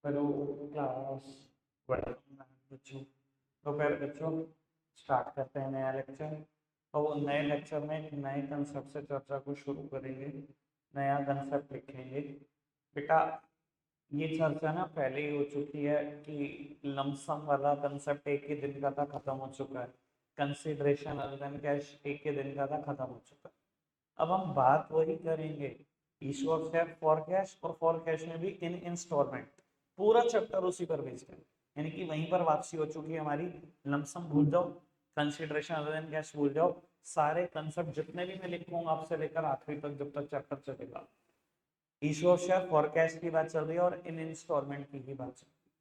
Hello class, welcome बच्चों। तो फिर बच्चों स्टार्ट करते हैं नया लेक्चर। और वो नए लेक्चर में एक नए कंसेप्ट से चर्चा को शुरू करेंगे, नया कंसेप्ट लिखेंगे। बेटा ये चर्चा ना पहले ही हो चुकी है कि लमसम वाला कंसेप्ट एक ही दिन का था, खत्म हो चुका है। कंसिडरेशन अदर देन कैश एक ही दिन का था, खत्म हो चुका है। अब हम बात वही करेंगे, issue of cheque for cash, और फॉर कैश में भी इन इंस्टॉलमेंट। पूरा चैप्टर उसी पर बेस्ड है, यानी कि वहीं पर वापसी हो चुकी है हमारी। लमसम भूल जाओ, कंसिडरेशन अदर देन कैश भूल जाओ। सारे कंसेप्ट जितने भी मैं लिखूंगा आपसे लेकर आखिरी तक जब तक चैप्टर चलेगा, issue of share for cash की बात चल रही है और इन इंस्टॉलमेंट की ही बात चल रही है।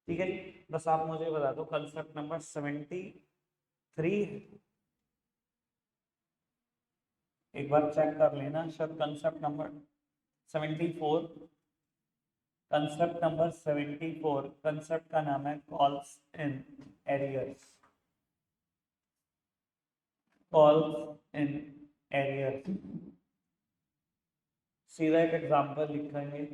ठीक है जी, बस आप मुझे बता दो कंसेप्ट नंबर 73 है। एक बार चेक कर लेना, शायद concept number 74। Concept number 74, concept का नाम है calls in arrears. Calls in arrears, सीधा एक एग्जांपल लिखेंगे।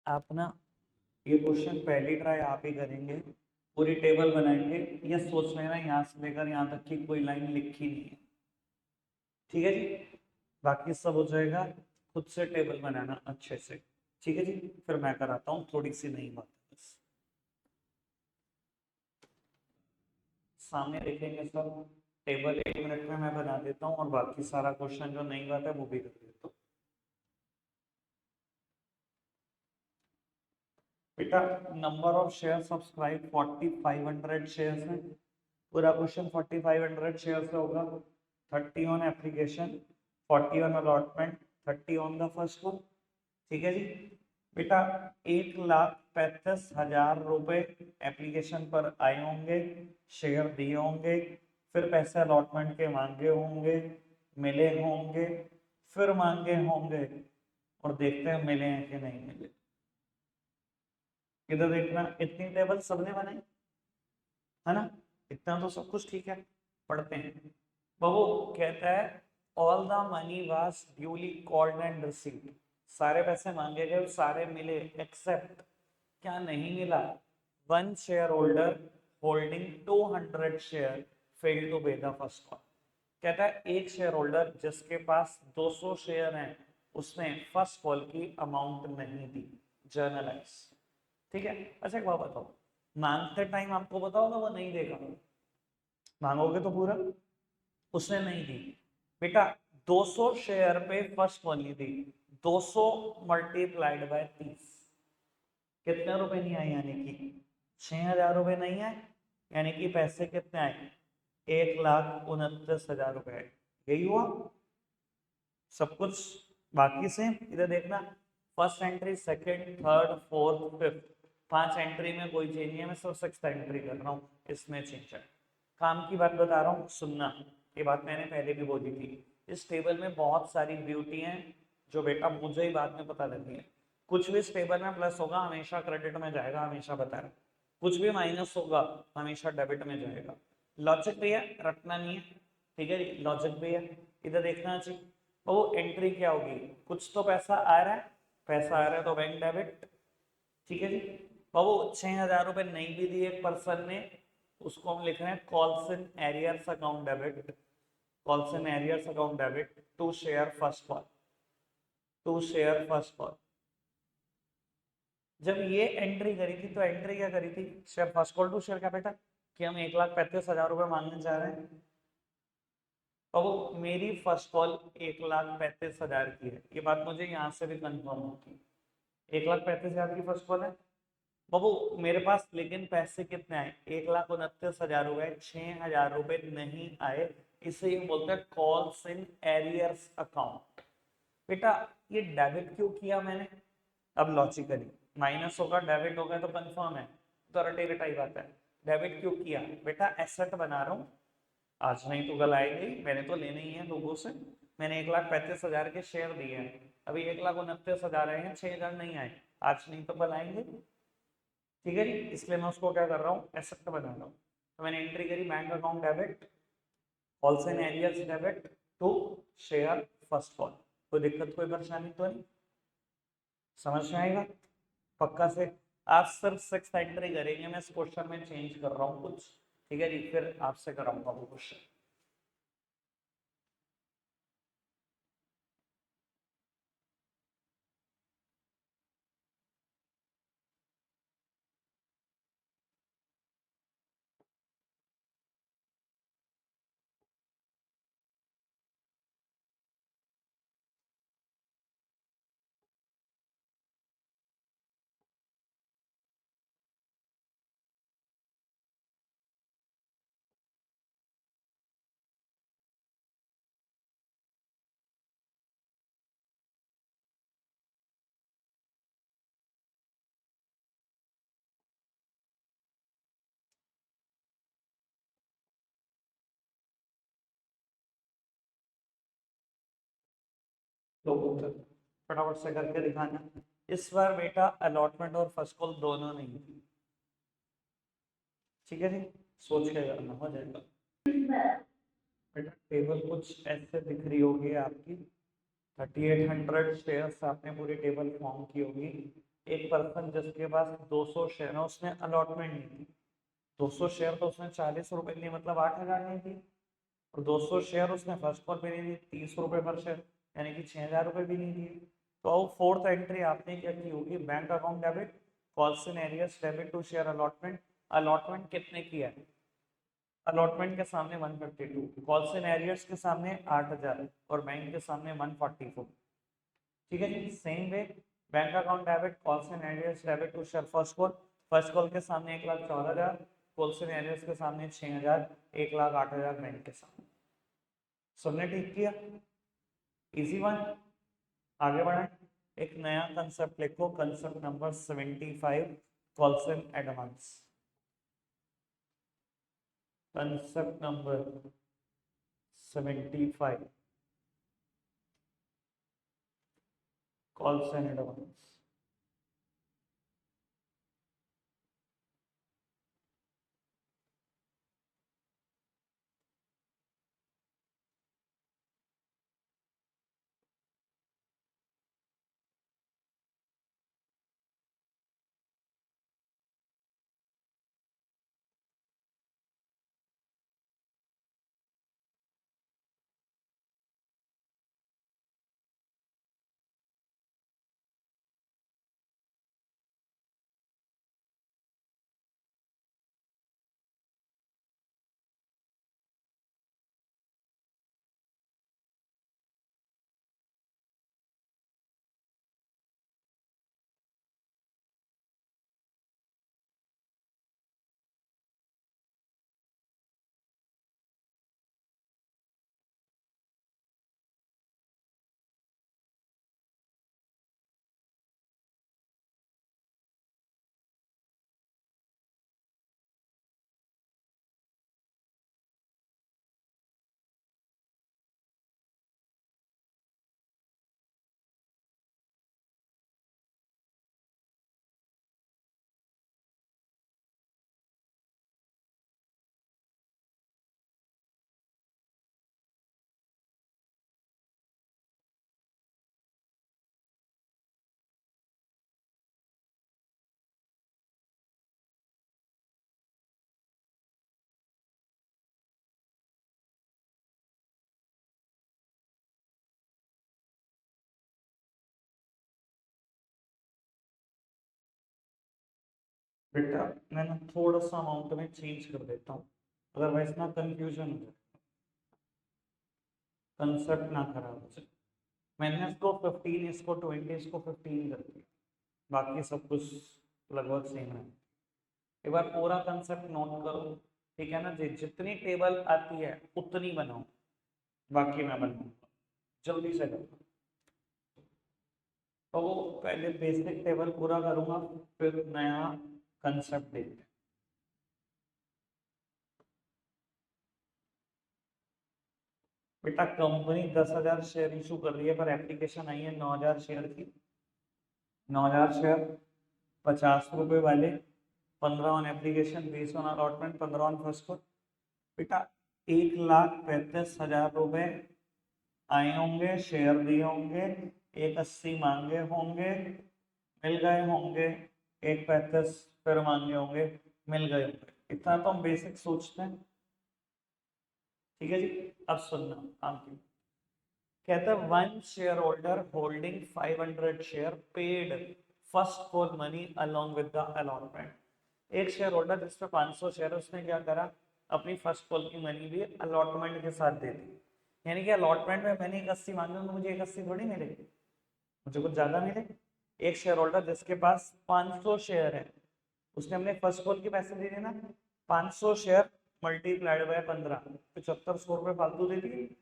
आप ना ये क्वेश्चन पहली ट्राई आप ही करेंगे, पूरी टेबल बनाएंगे। ये सोच लेना यहाँ से लेकर यहाँ तक की कोई लाइन लिखी नहीं है, ठीक है जी। बाकी सब हो जाएगा, खुद से टेबल बनाना अच्छे से। ठीक है जी, फिर मैं कराता हूँ थोड़ी सी नई बात बस। सामने देखेंगे सब टेबल, 1 मिनट में मैं बना देता हूँ और बाकी सारा क्वेश्चन जो नई बात है वो भी कर देता हूँ। बेटा number of share subscribe 4500 shares हैं। पूरा क्वेश्चन 4500 शेयर से होगा। 30 on application, 40 on allotment, 30 on the first one. ठीक है जी। बेटा 1,35,000 रुपए एप्लीकेशन पर आए होंगे, शेयर दिए होंगे, फिर पैसे अलॉटमेंट के मांगे होंगे, मिले होंगे, फिर मांगे होंगे, और देखते हैं मिले हैं कि नहीं मिले। इधर देखना, इतनी टेबल सबने बनाई है ना, इतना तो सब कुछ ठीक है। पढ़ते हैं। बहू कहता है all the money was duly called and received. सारे पैसे मांगे गए, सारे मिले, एक्सेप्ट क्या नहीं मिला? One share holder holding 200 share fail to pay the first call. कहता है एक शेयर होल्डर जिसके पास 200 शेयर हैं, उसने फर्स्ट कॉल की अमाउंट नहीं दी। जर्नलाइज। ठीक है। अच्छा एक बात बताओ, मांगते टाइम आपको पता होगा वो नहीं देगा, मांगोगे तो पूरा, उसने नहीं दी। बेटा 200 शेयर पे फर्स्ट वाली दी, 200 मल्टीप्लाइड बाय 30, कितने रुपए नहीं आए? यानी कि 6,000 रुपए नहीं आए, यानी कि पैसे कितने आए? 1,29,000 रुपए आए। यही हुआ सब कुछ। बाकी से इधर देखना, first entry, second, third, fourth, fifth, 5 entry में कोई चेंज नहीं है, मैं सिर्फ 6 एंट्री कर रहा हूँ, इसमें चेंज है। काम की बात बता रहा हूँ, सुनना, ये बात मैंने पहले भी बोली थी। इस टेबल में बहुत सारी ब्यूटी हैं जो बेटा मुझे ही बाद में पता लगी है। कुछ भी इस टेबल में प्लस होगा हमेशा क्रेडिट में जाएगा, हमेशा बता रहा, कुछ भी माइनस होगा हमेशा डेबिट में जाएगा। लॉजिक भी है, रटना नहीं है, ठीक है जी, लॉजिक भी है, इधर देखना चाहिए। तो वो एंट्री क्या होगी, कुछ तो पैसा आ रहा है, पैसा आ रहा है तो बैंक डेबिट, ठीक है जी। और वो 6,000 रुपये नहीं भी दिए एक पर्सन ने, उसको हम लिख रहे हैं calls in arrears account debit, calls in arrears account debit to share first call, to share first call. जब ये एंट्री करी थी तो एंट्री क्या करी थी, share first call to share capital, कि हम 1,35,000 रुपये मांगने जा रहे हैं। और वो मेरी फर्स्ट कॉल 1,35,000 की है, ये बात मुझे यहाँ से भी कंफर्म होगी, 1,35,000 की फर्स्ट कॉल है बाबू मेरे पास, लेकिन पैसे कितने आए, 1,29,000 रुपए, 6,000 रुपए नहीं आए, इसे ये बोलते हैं कॉल्स इन एरियर्स अकाउंट। बेटा ये डेबिट क्यों किया मैंने, अब लॉजिकली माइनस होगा डेबिट होगा तो कंफर्म है, तो रटे रटाई बात है। डेबिट क्यों किया बेटा, एसेट बना रहा हूँ, आज नहीं तो कल आएगी, मैंने तो लेने ही है लोगों से, मैंने 1,35,000 के शेयर दिए हैं, अभी 1,29,000 आए हैं, 6,000 नहीं आए, आज नहीं तो कल आएंगे, ठीक है जी। इसलिए मैं उसको क्या कर रहा हूँ, एसेट बना रहा हूँ। तो मैंने एंट्री करी bank account debit, also in arrears debit to share first call. कोई दिक्कत कोई परेशानी तो नहीं, समझ में आएगा पक्का से। आप सिर्फ 6 एंट्री करेंगे, मैं इस क्वेश्चन में चेंज कर रहा हूँ कुछ, ठीक है जी, फिर आपसे कराऊंगा वो क्वेश्चन। तो फटाफट से करके दिखाना। इस बार बेटा अलॉटमेंट और फर्स्ट कॉल दोनों नहीं थी, ठीक है जी, सोच के करना हो जाएगा। बेटा टेबल कुछ ऐसे दिख रही होगी आपकी, 3,800 शेयर्स आपने पूरी टेबल फॉर्म की होगी। एक पर्सन जिसके पास 200 शेयर है उसने अलॉटमेंट नहीं की, 200 शेयर तो उसने 40 रुपए दी, मतलब 8,000 नहीं दी, और 200 शेयर उसने फर्स्ट कॉल पे नहीं दी, 30 रुपए पर शेयर, यानी कि 6,000 रुपए भी नहीं दिए। तो अब फोर्थ एंट्री आपने क्या की होगी, bank account debit, calls in arrears debit to share allotment. Allotment कितने की है, अलॉटमेंट के सामने 152, कॉल्स इन एरियर्स के सामने 8,000 और बैंक के सामने 144, ठीक है जी। Same way bank account debit, calls in arrears debit to share first call, first call के सामने 1,04,000, कॉल्स इन एरियर्स के सामने 6,000, 1,08,000 बैंक के सामने। सबने ठीक किया, इजी वन। आगे बढ़े, एक नया कंसेप्ट लिखो, concept number 75, calls in advance. Concept number 75, calls in advance. बेटा मैं ना थोड़ा सा अमाउंट में चेंज कर देता हूँ, अदरवाइज ना कंफ्यूजन हो जाए, कंसेप्ट ना खराब हो जाए। मैंने इसको 15, इसको 20, इसको 15 कर दिया, बाकी सब कुछ लगभग सेम है। एक बार पूरा कंसेप्ट नोट करो, ठीक है ना जी। जितनी टेबल आती है उतनी बनाओ, बाकी मैं बनाऊंगा, जल्दी से करो। तो पहले बेसिक टेबल पूरा करूंगा, फिर नया कंसेप्ट देखते हैं। बेटा कंपनी 10,000 शेयर इशू कर रही है, पर एप्लीकेशन आई है 9,000 शेयर की। 9,000 शेयर, 50 रुपए वाले, 15 on application, 20 on allotment, 15 on first call. बेटा 1,35,000 रुपए आए होंगे, शेयर दिए होंगे, 1,80 मांगे होंगे, मिल गए होंगे, 1,35 फिर मांगे होंगे, मिल गए होंगे। इतना तो हम बेसिक सोचते हैं, ठीक है जी। अब सुनना काम की। कहता है one share holder holding 500 share paid first call money along with the allotment. एक शेयर होल्डर जिसपे 500 शेयर है, उसने क्या करा, अपनी फर्स्ट कॉल की मनी भी अलॉटमेंट के साथ दे दी। यानी कि अलॉटमेंट में मैंने 1,80 मांगे, तो मुझे 1,80 थोड़ी मिलेगी, मुझे कुछ ज्यादा मिले। एक शेयर होल्डर जिसके पास 500 शेयर है, उसने हमने फर्स्ट कॉल के पैसे दे दिए ना, 500 शेयर मल्टीप्लाइड बाय 15, 7,500 रुपये फालतू दे दिए।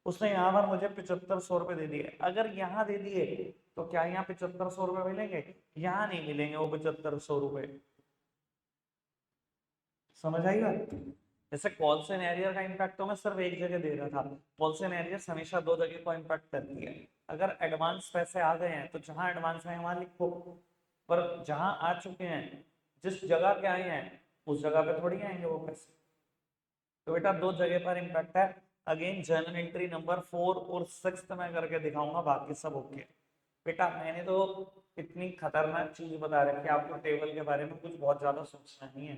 उसने यहाँ पर मुझे 7,500 रुपये दे दिए। अगर यहाँ दे दिए तो क्या यहाँ 7,500 रुपये मिलेंगे? यहाँ नहीं मिलेंगे वो 7,500 रुपये। समझ आई बात? जैसे कॉल्स एंड एरियर का इम्पैक्ट तो मैं सिर्फ एक जगह दे रहा था, कॉल्स एंड एरियर हमेशा दो जगह को इम्पैक्ट करती है। अगर एडवांस पैसे आ गए हैं तो जहां एडवांस है वहां लिखो, पर जहां आ चुके हैं, जिस जगह के आए हैं उस जगह पे थोड़ी आएंगे वो पैसे। तो बेटा दो जगह पर इम्पैक्ट है। अगेन जर्नल एंट्री नंबर 4 और 6 में करके दिखाऊंगा, बाकी सब ओके। बेटा मैंने तो इतनी खतरनाक चीज बता रखी है आपको, टेबल के बारे में कुछ बहुत ज्यादा सोचना नहीं है।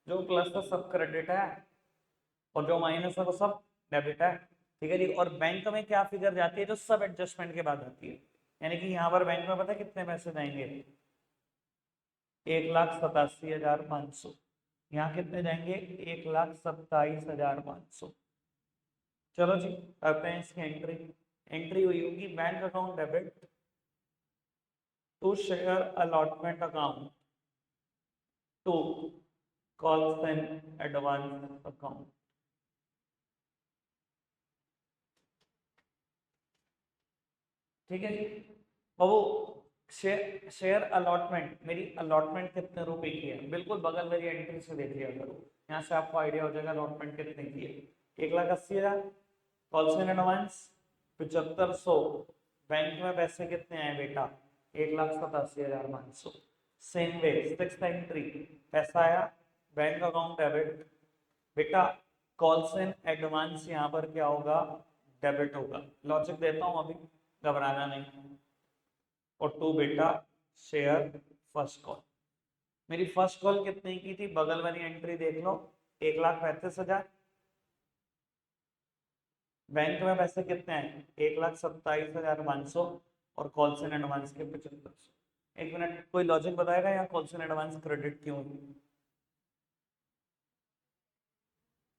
जो प्लस है सब क्रेडिट है, और जो माइनस है वो सब डेबिट है, ठीक है जी। और बैंक में क्या फिगर जाती है जो सब एडजस्टमेंट के बाद आती है, यानी कि यहाँ पर बैंक में पता है कितने पैसे जाएंगे, 1,87,500। यहाँ कितने जाएंगे, 1,27,500। चलो जी करते हैं इसकी एंट्री। एंट्री हुई होगी bank account debit to share allotment account to calls and advance account. ठीक है जी। और वो शेयर अलॉटमेंट, मेरी अलॉटमेंट कितने रुपए की है, बिल्कुल बगल वाली एंट्री से देख लिया करो, यहाँ से आपको आइडिया हो जाएगा अलॉटमेंट कितने की है। 1,80,000 कॉल्स इन एडवांस, 7,500 बैंक में पैसे कितने आए बेटा, 1,87,500। सेम वे सिक्स एंट्री, पैसा आया बैंक अकाउंट डेबिट, बेटा कॉल्स इन एडवांस यहाँ पर क्या होगा, डेबिट होगा। लॉजिक देता हूँ अभी, घबराना नहीं। और टू बेटा शेयर फर्स्ट कॉल, मेरी फर्स्ट कॉल कितने की थी, बगल वाली एंट्री देख लो, 1,35,000। बैंक में पैसे कितने हैं, 1,27,500, और कॉल्स इन एडवांस के 7,500। एक मिनट, कोई लॉजिक बताएगा यहाँ कॉल्स इन एडवांस क्रेडिट क्यों हुई?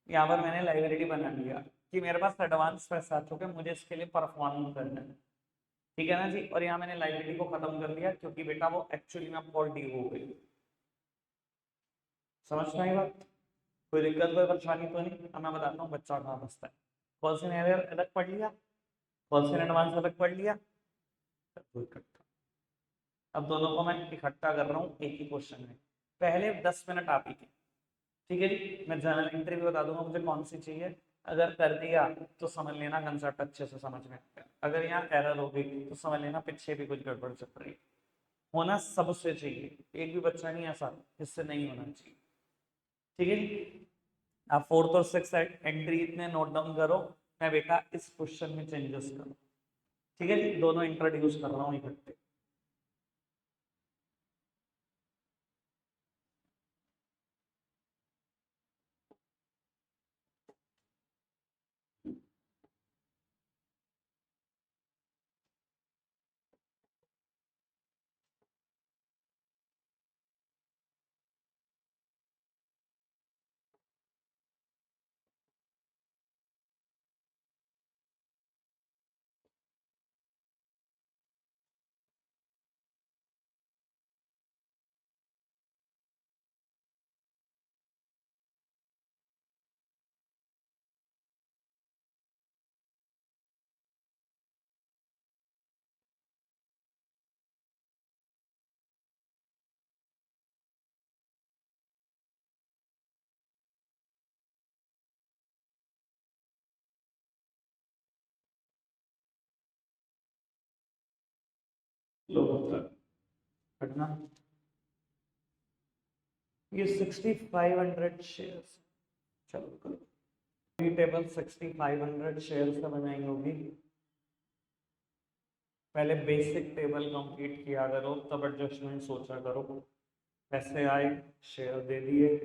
यहाँ पर मैंने लाइबिलिटी बना लिया कि मेरे पास एडवांस पैसा आ चुके, मुझे इसके लिए परफॉर्म करना है, ठीक है ना जी। और यहाँ मैंने लाइबिलिटी को खत्म कर दिया क्योंकि बेटा वो एक्चुअली में फॉल्ट ड्यू हो गई। समझ में आई बात? कोई दिक्कत कोई परेशानी तो नहीं? अब मैं बताता हूँ बच्चा कहाँ फंसता है। कॉल्स इन एरियर अलग पढ़ लिया, कॉल्स इन एडवांस अलग पढ़ लिया, सब इकट्ठा। अब दोनों को मैं इकट्ठा कर रहा हूँ एक ही क्वेश्चन में। पहले 10 मिनट आप ही के, ठीक है जी। मैं जर्नल एंट्री भी बता दूंगा मुझे कौन सी चाहिए, अगर कर दिया तो समझ लेना कंसेप्ट अच्छे से समझ में आ गया, अगर यहाँ एरर हो गई तो समझ लेना पीछे भी कुछ गड़बड़ चल रही है। होना सबसे चाहिए, एक भी बच्चा नहीं ऐसा जिससे नहीं होना चाहिए, ठीक है जी। आप फोर्थ और सिक्स एंट्री इतने नोट डाउन करो, मैं बेटा इस क्वेश्चन में चेंजेस करूँ, ठीक है जी। दोनों इंट्रोड्यूस कर रहा हूँ इकट्ठे। लो पढ़ना। ये 6500 शेयर्स, चलो करो। टेबल 6500 शेयर्स का बनाई होगी। पहले बेसिक टेबल कंप्लीट किया करो, तब एडजस्टमेंट सोचा करो। पैसे आए, शेयर दे दिए,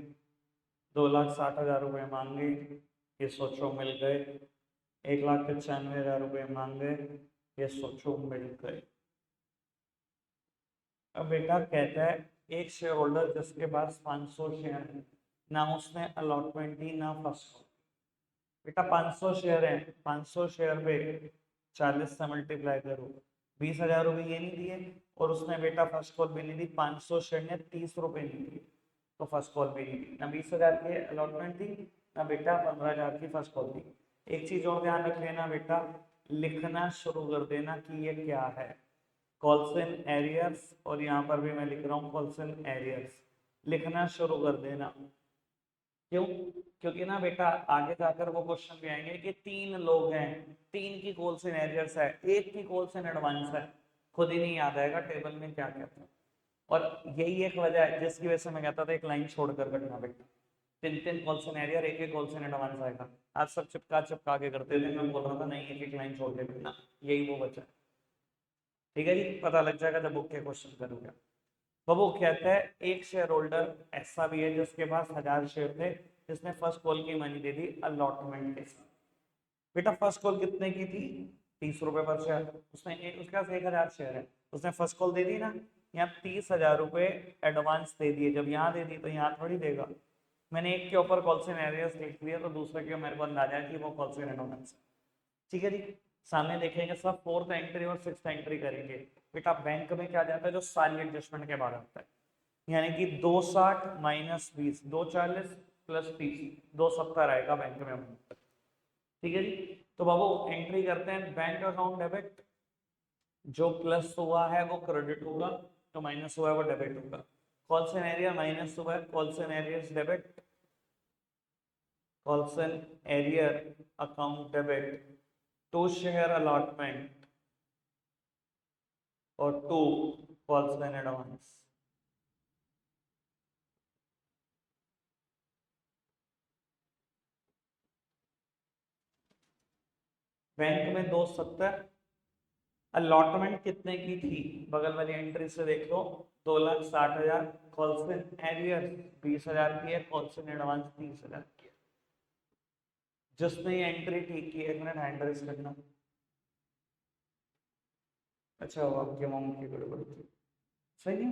2,60,000 रुपये मांगे, ये सोचो मिल गए। 1,95,000 रुपये मांगे, ये सोचो मिल गए। अब बेटा कहता है एक शेयर होल्डर जिसके पास 500 शेयर है, ना उसने अलॉटमेंट दी ना फर्स्ट कॉल। बेटा 500 शेयर है, 500 शेयर पे 40 से मल्टीप्लाई करो, 20,000 रुपये ये नहीं दिए, और उसने बेटा फर्स्ट कॉल भी नहीं दी। 500 शेयर ने 30 रुपये नहीं दिए, तो फर्स्ट कॉल भी नहीं दी। ना 20,000 की अलॉटमेंट दी, ना बेटा 15,000 की फर्स्ट कॉल दी। एक चीज और ध्यान रख लेना बेटा, लिखना शुरू कर देना कि ये क्या है, कॉल्स इन एरियर्स, और यहाँ पर भी मैं लिख रहा हूँ कॉल्स इन एरियर्स। लिखना शुरू कर देना। क्यों? क्योंकि ना बेटा आगे जाकर वो क्वेश्चन भी आएंगे कि 3 लोग हैं, 3 की कॉल्स इन एरियर्स है, 1 की कॉल्स इन एडवांस है, खुद ही नहीं याद आएगा टेबल में क्या कहते हैं। और यही एक वजह है जिसकी वजह से मैं कहता था एक लाइन छोड़कर करना बेटा। 3 calls in arrear, 1 calls in advance आएगा। आज सब चिपका के करते थे, मैं बोल रहा था नहीं, एक लाइन छोड़ के करना, यही वो बचा। ठीक है जी, पता लग जाएगा जब बुक के क्वेश्चन करोगे। तो वो कहता है एक शेयर होल्डर ऐसा भी है जिसके पास 1000 शेयर थे, जिसने फर्स्ट कॉल की मनी दे दी अलॉटमेंट के साथ। बेटा फर्स्ट कॉल कितने की थी? 30 रुपए पर शेयर। उसके पास 1000 शेयर है, उसने फर्स्ट कॉल दे दी ना, यहाँ 30,000 रुपए एडवांस दे दिए। जब यहाँ दे दी तो यहाँ थोड़ी देगा। मैंने एक के ऊपर कॉल्स इन एरियर्स लिख दिया, तो दूसरे के मेरे को अंदाजा है कि वो कॉल्स इन एडवांस है। ठीक है जी, सामने देखेंगे सब 4th एंट्री और 6th एंट्री करेंगे। बेटा बैंक में क्या जाता है जो सारी एडजस्टमेंट के बाद आता है, यानी कि 260 माइनस 20, 240 प्लस 30, 270 आएगा बैंक में। ठीक है जी, तो बाबू एंट्री करते हैं। बैंक अकाउंट डेबिट, जो प्लस हुआ है वो क्रेडिट होगा, जो माइनस हुआ है वो डेबिट होगा। कॉल्स इन एरियर माइनस हुआ है, calls in arrears debit, calls in arrear account debit, 2 share allotment और 2 कॉल्स इन एडवांस। बैंक में 270, अलॉटमेंट कितने की थी बगल वाली एंट्री से देख लो, 2,60,000। कॉल्स इन एरियर 20,000 की है, कॉल्स इन एडवांस 30,000 की है। जिसने ये एंट्री ठीक की, 1 मिनट हैंड रेज करना। अच्छा हुआ आपके अमाउंट की गड़बड़ थी, सही है।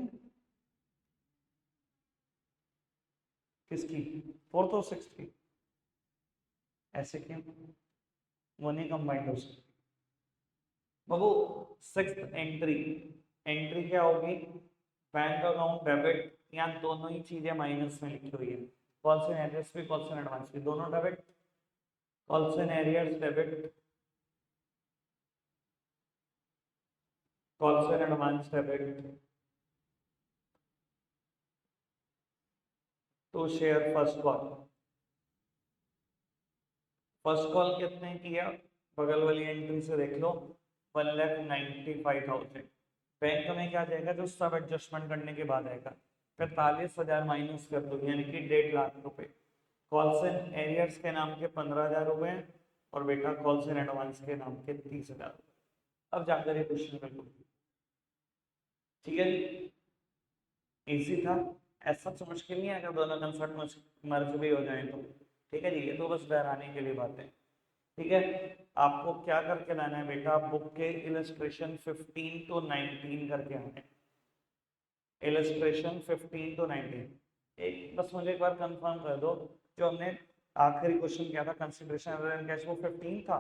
किसकी? 4th और 6th की? ऐसे क्यों? वो नहीं कंबाइंड हो सकती बाबू। 6th एंट्री, एंट्री क्या होगी? बैंक अकाउंट डेबिट, यहाँ दोनों ही चीजें माइनस में लिखी हुई है। कॉल्स इन एरियर्स भी, कॉल्स इन एडवांस भी, दोनों debit. Calls in arrears debit, calls in advance debit, to share first call. First call कितने किया बगल वाली एंट्री से देख लो, 1,95,000। बैंक में क्या जाएगा जो सब एडजस्टमेंट करने के बाद आएगा, 45,000 माइनस कर दो, यानी कि 1.5 लाख रुपए। कॉल्स इन एरियर्स के नाम के 15,000 रुपए, और बेटा कॉल्स इन एडवांस के नाम के 30,000। अब जाकर ये क्वेश्चन कर लो। ठीक है जी, इजी था, ऐसा तो मुश्किल नहीं है अगर दोनों कंसेप्ट मर्ज भी हो जाए तो। ठीक है जी, ये तो बस डराने के लिए बात है। ठीक है, आपको क्या करके लाना है बेटा, बुक के इलस्ट्रेशन 15 to 19 करके आने। Illustration 15 to 19। एक बस मुझे एक बार कंफर्म कर दो, जो हमने आखिरी क्वेश्चन किया था कंसीडरेशन अदर देन कैश, वो 15 था?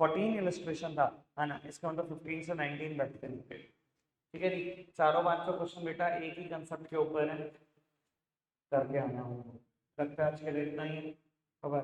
14 इलस्ट्रेशन था, है ना? इसका मतलब 15 से 19 बैठते हैं। ठीक है जी, चारों 5 क्वेश्चन बेटा एक ही कंसेप्ट के ऊपर है, करके आना होगा। लगता है आज के लिए इतना ही है। बाय।